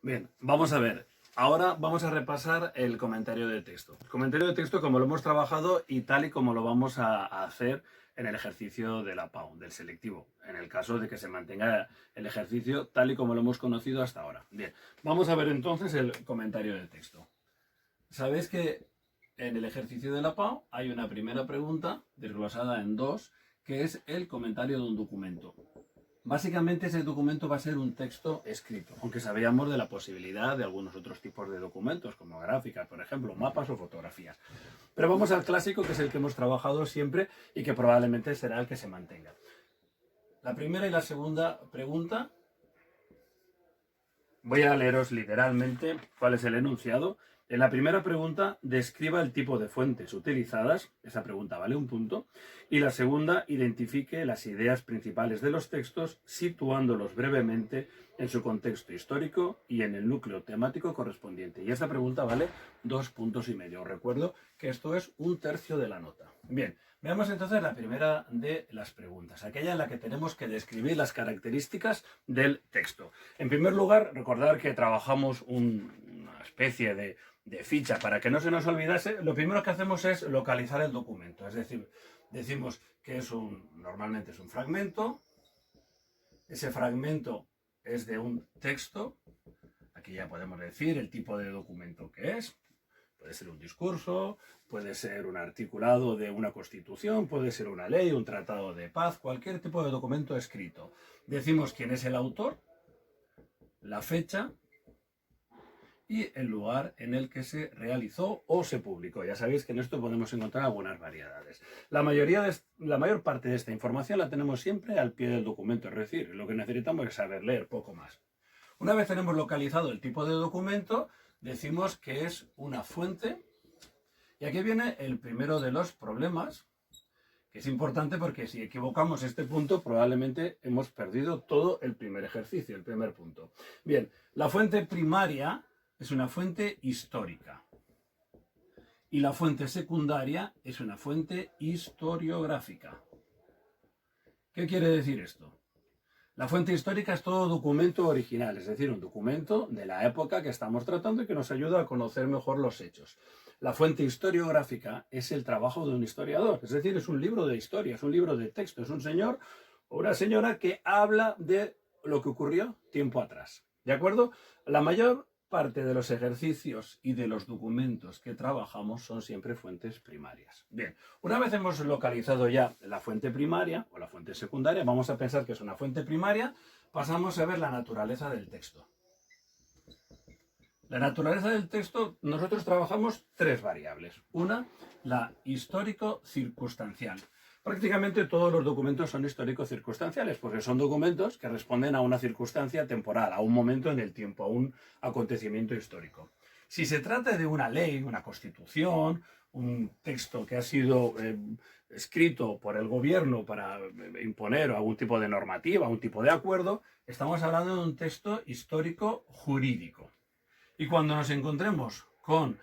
Bien, vamos a ver. Ahora vamos a repasar el comentario de texto. El comentario de texto como lo hemos trabajado y tal y como lo vamos a hacer en el ejercicio de la PAU, del selectivo, en el caso de que se mantenga el ejercicio tal y como lo hemos conocido hasta ahora. Bien, vamos a ver entonces el comentario de texto. Sabéis que en el ejercicio de la PAU hay una primera pregunta desglosada en dos, que es el comentario de un documento. Básicamente ese documento va a ser un texto escrito, aunque sabíamos de la posibilidad de algunos otros tipos de documentos, como gráficas, por ejemplo, mapas o fotografías. Pero vamos al clásico, que es el que hemos trabajado siempre y que probablemente será el que se mantenga. La primera y la segunda pregunta, voy a leeros literalmente cuál es el enunciado. En la primera pregunta, describa el tipo de fuentes utilizadas, esa pregunta vale un punto, y la segunda, identifique las ideas principales de los textos, situándolos brevemente en su contexto histórico y en el núcleo temático correspondiente. Y esta pregunta vale 2,5 puntos. Os recuerdo que esto es 1/3 de la nota. Bien, veamos entonces la primera de las preguntas, aquella en la que tenemos que describir las características del texto. En primer lugar, recordar que trabajamos una especie de ficha para que no se nos olvidase. Lo primero que hacemos es localizar el documento, es decir, decimos que normalmente es un fragmento, ese fragmento es de un texto, aquí ya podemos decir el tipo de documento que es. Puede ser un discurso, puede ser un articulado de una constitución, puede ser una ley, un tratado de paz, cualquier tipo de documento escrito. Decimos quién es el autor, la fecha y el lugar en el que se realizó o se publicó. Ya sabéis que en esto podemos encontrar algunas variedades. La mayor parte de esta información la tenemos siempre al pie del documento, es decir, lo que necesitamos es saber leer, poco más. Una vez tenemos localizado el tipo de documento, decimos que es una fuente. Y aquí viene el primero de los problemas, que es importante porque si equivocamos este punto, probablemente hemos perdido todo el primer ejercicio, el primer punto. Bien, la fuente primaria es una fuente histórica. Y la fuente secundaria es una fuente historiográfica. ¿Qué quiere decir esto? La fuente histórica es todo documento original, es decir, un documento de la época que estamos tratando y que nos ayuda a conocer mejor los hechos. La fuente historiográfica es el trabajo de un historiador, es decir, es un libro de historia, es un libro de texto, es un señor o una señora que habla de lo que ocurrió tiempo atrás. ¿De acuerdo? La mayor parte de los ejercicios y de los documentos que trabajamos son siempre fuentes primarias. Bien, una vez hemos localizado ya la fuente primaria o la fuente secundaria, vamos a pensar que es una fuente primaria, pasamos a ver la naturaleza del texto. La naturaleza del texto, nosotros trabajamos 3 variables. Una, la histórico-circunstancial. Prácticamente todos los documentos son histórico-circunstanciales, porque son documentos que responden a una circunstancia temporal, a un momento en el tiempo, a un acontecimiento histórico. Si se trata de una ley, una constitución, un texto que ha sido escrito por el gobierno para imponer algún tipo de normativa, un tipo de acuerdo, estamos hablando de un texto histórico-jurídico. Y cuando nos encontremos con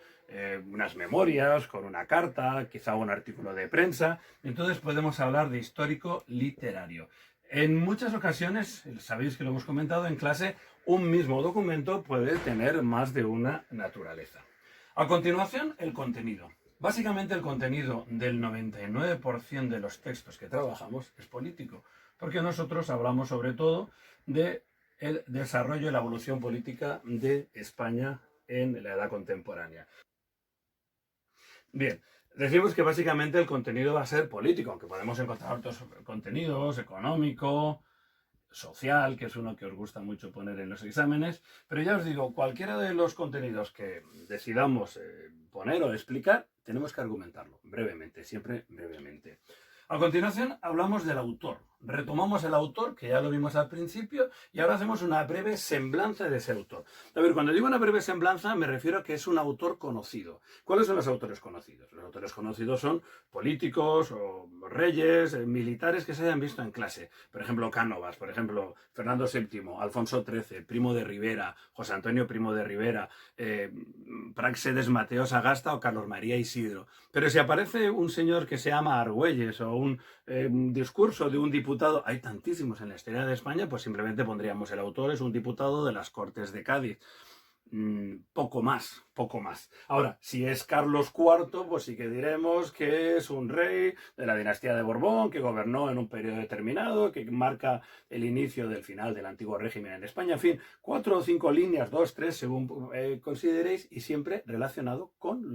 unas memorias, con una carta, quizá un artículo de prensa, entonces podemos hablar de histórico literario. En muchas ocasiones, sabéis que lo hemos comentado en clase, un mismo documento puede tener más de una naturaleza. A continuación, el contenido. Básicamente el contenido del 99% de los textos que trabajamos es político, porque nosotros hablamos sobre todo de el desarrollo y la evolución política de España en la edad contemporánea. Bien, decimos que básicamente el contenido va a ser político, aunque podemos encontrar otros contenidos, económico, social, que es uno que os gusta mucho poner en los exámenes, pero ya os digo, cualquiera de los contenidos que decidamos poner o explicar, tenemos que argumentarlo brevemente, siempre brevemente. A continuación hablamos del autor. Retomamos el autor, que ya lo vimos al principio, y ahora hacemos una breve semblanza de ese autor. A ver, cuando digo una breve semblanza me refiero a que es un autor conocido. ¿Cuáles son los autores conocidos? Los autores conocidos son políticos o reyes, militares que se hayan visto en clase. Por ejemplo, Cánovas, por ejemplo, Fernando VII, Alfonso XIII, Primo de Rivera, José Antonio Primo de Rivera, Práxedes Mateo Sagasta o Carlos María Isidro. Pero si aparece un señor que se llama Argüelles o un discurso de un diputado diputado, hay tantísimos en la historia de España, pues simplemente pondríamos el autor es un diputado de las Cortes de Cádiz. Poco más, poco más. Ahora, si es Carlos IV, pues sí que diremos que es un rey de la dinastía de Borbón, que gobernó en un periodo determinado, que marca el inicio del final del antiguo régimen en España. En fin, 4 o 5 líneas, 2, 3, según consideréis, y siempre relacionado con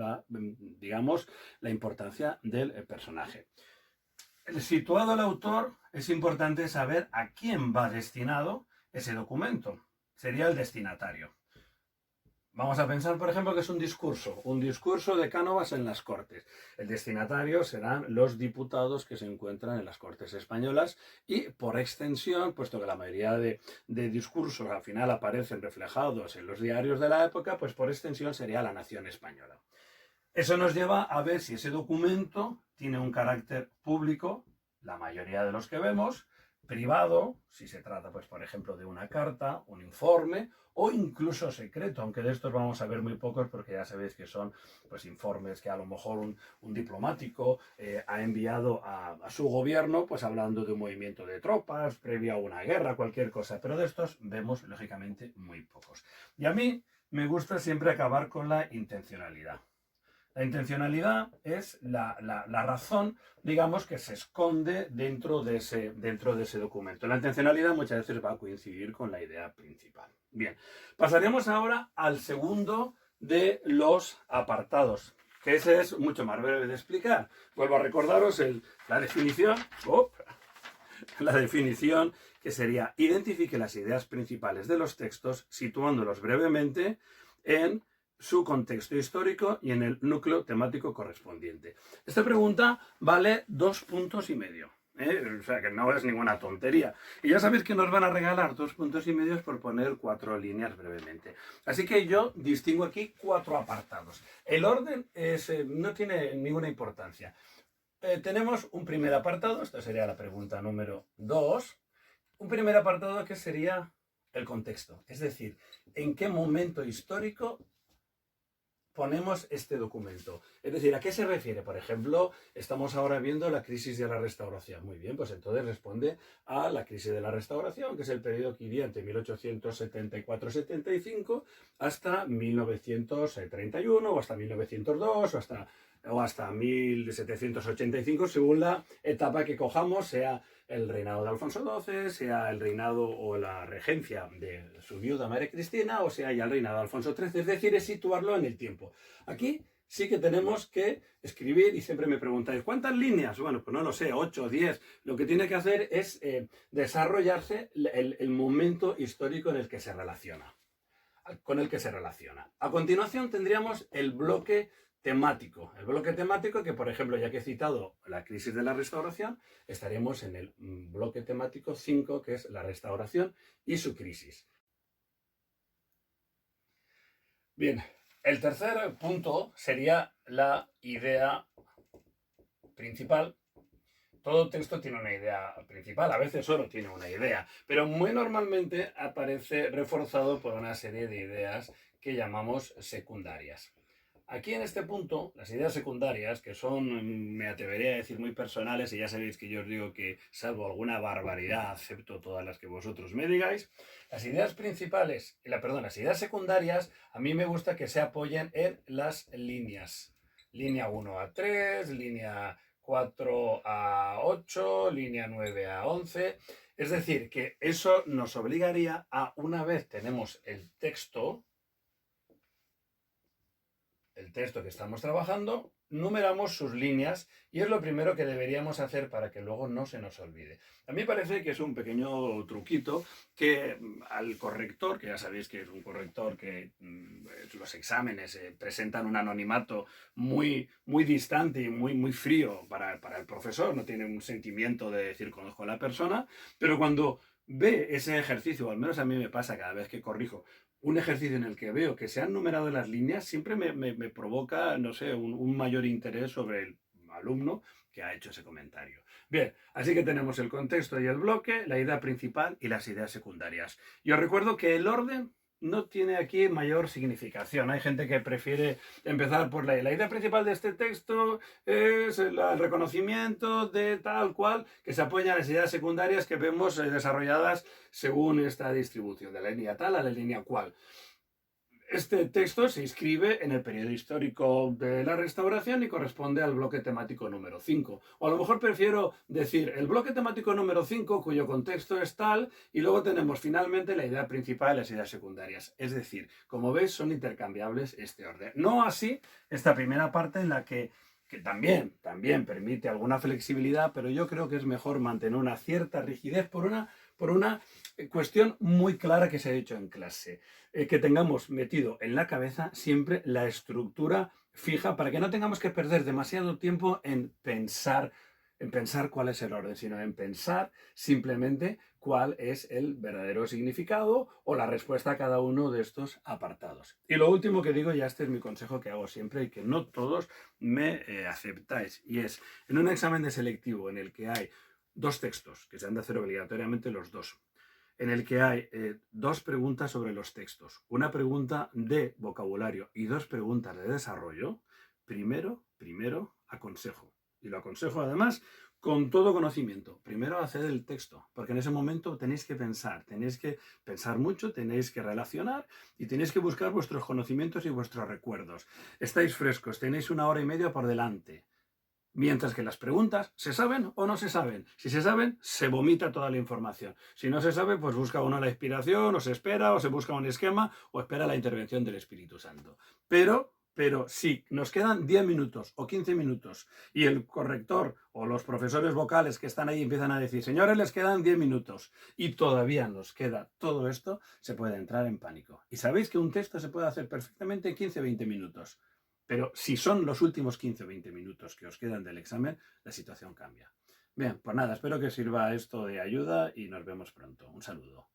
digamos, la importancia del personaje. Situado el autor, es importante saber a quién va destinado ese documento. Sería el destinatario. Vamos a pensar, por ejemplo, que es un discurso de Cánovas en las Cortes. El destinatario serán los diputados que se encuentran en las Cortes españolas y, por extensión, puesto que la mayoría de discursos al final aparecen reflejados en los diarios de la época, pues por extensión sería la nación española. Eso nos lleva a ver si ese documento tiene un carácter público, la mayoría de los que vemos, privado, si se trata, pues, por ejemplo, de una carta, un informe, o incluso secreto, aunque de estos vamos a ver muy pocos porque ya sabéis que son pues, informes que a lo mejor un diplomático ha enviado a su gobierno, pues hablando de un movimiento de tropas, previo a una guerra, cualquier cosa, pero de estos vemos, lógicamente, muy pocos. Y a mí me gusta siempre acabar con la intencionalidad. La intencionalidad es la razón, digamos, que se esconde dentro de ese documento. La intencionalidad muchas veces va a coincidir con la idea principal. Bien, pasaremos ahora al segundo de los apartados, que ese es mucho más breve de explicar. Vuelvo a recordaros la definición. La definición que sería: identifique las ideas principales de los textos situándolos brevemente en su contexto histórico y en el núcleo temático correspondiente. Esta pregunta vale 2 puntos y medio. O sea que no es ninguna tontería. Y ya sabéis que nos van a regalar 2 puntos y medio por poner 4 líneas brevemente. Así que yo distingo aquí 4 apartados. El orden no tiene ninguna importancia. Tenemos un primer apartado, esta sería la pregunta número 2. Un primer apartado que sería el contexto, es decir, en qué momento histórico ponemos este documento. Es decir, ¿a qué se refiere? Por ejemplo, estamos ahora viendo la crisis de la Restauración. Muy bien, pues entonces responde a la crisis de la Restauración, que es el periodo que iría entre 1874-75 hasta 1931 o hasta 1902 o hasta 1785, según la etapa que cojamos, sea el reinado de Alfonso XII, sea el reinado o la regencia de su viuda María Cristina, o sea ya el reinado de Alfonso XIII, es decir, es situarlo en el tiempo. Aquí sí que tenemos que escribir, y siempre me preguntáis, ¿cuántas líneas? Bueno, pues no lo sé, 8 o 10. Lo que tiene que hacer es desarrollarse el momento histórico en el que se relaciona, con el que se relaciona. A continuación tendríamos el bloque temático. El bloque temático que, por ejemplo, ya que he citado la crisis de la Restauración, estaríamos en el bloque temático 5, que es la Restauración y su crisis. Bien, el tercer punto sería la idea principal. Todo texto tiene una idea principal, a veces solo tiene una idea, pero muy normalmente aparece reforzado por una serie de ideas que llamamos secundarias. Aquí en este punto, las ideas secundarias, que son, me atrevería a decir, muy personales, y ya sabéis que yo os digo que, salvo alguna barbaridad, acepto todas las que vosotros me digáis, las ideas principales, las ideas secundarias, a mí me gusta que se apoyen en las líneas. Línea 1 a 3, línea 4 a 8, línea 9 a 11. Es decir, que eso nos obligaría a, una vez tenemos el texto que estamos trabajando, numeramos sus líneas y es lo primero que deberíamos hacer para que luego no se nos olvide. A mí me parece que es un pequeño truquito que al corrector, que ya sabéis que es un corrector que los exámenes presentan un anonimato muy, muy distante y muy, muy frío para el profesor, no tiene un sentimiento de decir conozco a la persona, pero cuando ve ese ejercicio, o al menos a mí me pasa cada vez que corrijo, un ejercicio en el que veo que se han numerado las líneas, siempre me provoca, no sé, un mayor interés sobre el alumno que ha hecho ese comentario. Bien, así que tenemos el contexto y el bloque, la idea principal y las ideas secundarias. Y os recuerdo que el orden no tiene aquí mayor significación. Hay gente que prefiere empezar por la idea principal de este texto es el reconocimiento de tal cual, que se apoya en las ideas secundarias que vemos desarrolladas según esta distribución, de la línea tal a la línea cual. Este texto se inscribe en el periodo histórico de la Restauración y corresponde al bloque temático número 5. O a lo mejor prefiero decir el bloque temático número 5, cuyo contexto es tal, y luego tenemos finalmente la idea principal y las ideas secundarias. Es decir, como veis, son intercambiables este orden. No así esta primera parte en la que también permite alguna flexibilidad, pero yo creo que es mejor mantener una cierta rigidez por una cuestión muy clara que se ha hecho en clase. Que tengamos metido en la cabeza siempre la estructura fija para que no tengamos que perder demasiado tiempo en pensar cuál es el orden, sino en pensar simplemente cuál es el verdadero significado o la respuesta a cada uno de estos apartados. Y lo último que digo, ya este es mi consejo que hago siempre y que no todos me aceptáis, y es, en un examen de selectivo en el que hay dos textos, que se han de hacer obligatoriamente los dos, en el que hay dos preguntas sobre los textos, una pregunta de vocabulario y dos preguntas de desarrollo, primero aconsejo. Y lo aconsejo además con todo conocimiento. Primero haced el texto, porque en ese momento tenéis que pensar mucho, tenéis que relacionar y tenéis que buscar vuestros conocimientos y vuestros recuerdos. Estáis frescos, tenéis 1 hora y media por delante. Mientras que las preguntas, ¿se saben o no se saben? Si se saben, se vomita toda la información. Si no se sabe, pues busca uno la inspiración, o se espera, o se busca un esquema, o espera la intervención del Espíritu Santo. Pero si nos quedan 10 minutos o 15 minutos y el corrector o los profesores vocales que están ahí empiezan a decir, señores, les quedan 10 minutos y todavía nos queda todo esto, se puede entrar en pánico. Y sabéis que un texto se puede hacer perfectamente en 15 o 20 minutos. Pero si son los últimos 15 o 20 minutos que os quedan del examen, la situación cambia. Bien, pues nada, espero que sirva esto de ayuda y nos vemos pronto. Un saludo.